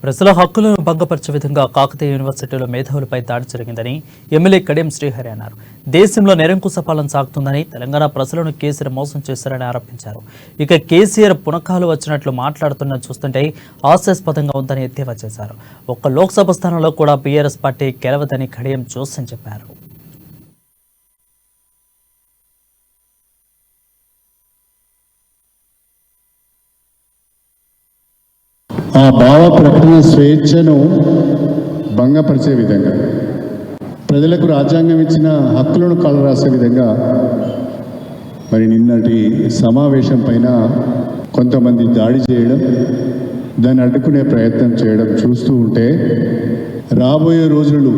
ప్రజల హక్కులను భంగపరిచే విధంగా కాకతీయ యూనివర్సిటీలో మేధావులపై దాడి జరిగిందని ఎమ్మెల్యే కడియం శ్రీహరి అన్నారు. దేశంలో నిరంకుశ పాలన సాగుతుందని, తెలంగాణ ప్రజలను కేసీఆర్ మోసం చేశారని ఆరోపించారు. ఇక కేసీఆర్ పునకాలు వచ్చినట్లు మాట్లాడుతున్న చూస్తుంటే హాస్యాస్పదంగా ఉందని ఎద్దేవా చేశారు. ఒక్క లోక్సభ స్థానంలో కూడా బీఆర్ఎస్ పార్టీ గెలవదని కడియం జోస్యం చెప్పారు. ఆ భావ ప్రకటన స్వేచ్ఛను భంగపరిచే విధంగా, ప్రజలకు రాజ్యాంగం ఇచ్చిన హక్కులను కాలరాసే విధంగా మరి నిన్నటి సమావేశం పైన కొంతమంది దాడి చేయడం, దాన్ని అడ్డుకునే ప్రయత్నం చేయడం చూస్తూ ఉంటే రాబోయే రోజులు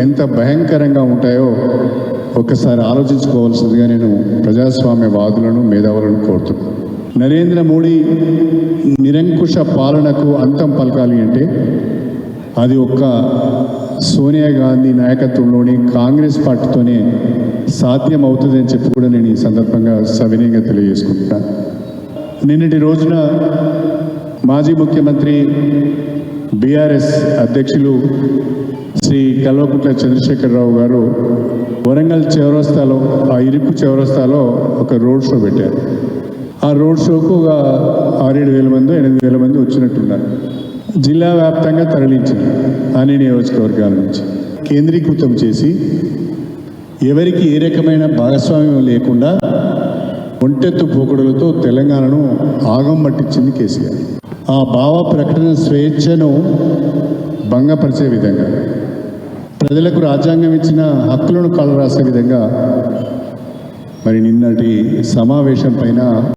ఎంత భయంకరంగా ఉంటాయో ఒక్కసారి ఆలోచించుకోవాల్సిందిగా నేను ప్రజాస్వామ్యవాదులను, మేధావులను కోరుతున్నాను. నరేంద్ర మోడీ నిరంకుశ పాలనకు అంతం పలకాలి అంటే అది ఒక్క సోనియా గాంధీ నాయకత్వంలోని కాంగ్రెస్ పార్టీతోనే సాధ్యం అవుతుందని చెప్పి కూడా నేను ఈ సందర్భంగా సవినయంగా తెలియజేసుకుంటున్నాను. నిన్నటి రోజున మాజీ ముఖ్యమంత్రి బీఆర్ఎస్ అధ్యక్షులు శ్రీ కల్వకుంట్ల చంద్రశేఖరరావు గారు వరంగల్ చౌరస్తాలో, ఆ ఇరుకు చౌరస్తాలో ఒక రోడ్ షో పెట్టారు. ఆ రోడ్ షోకు ఒక 6-7 మంది 8,000 మంది వచ్చినట్టున్నారు. జిల్లా వ్యాప్తంగా తరలించింది. అన్ని నియోజకవర్గాల నుంచి కేంద్రీకృతం చేసి ఎవరికి ఏ రకమైన భాగస్వామ్యం లేకుండా ఒంటెత్తు పోకడులతో తెలంగాణను ఆగం పట్టించింది కేసీఆర్. ఆ భావ ప్రకటన స్వేచ్ఛను భంగపరిచే విధంగా, ప్రజలకు రాజ్యాంగం ఇచ్చిన హక్కులను కాలరాసే విధంగా మరి నిన్నటి సమావేశం పైన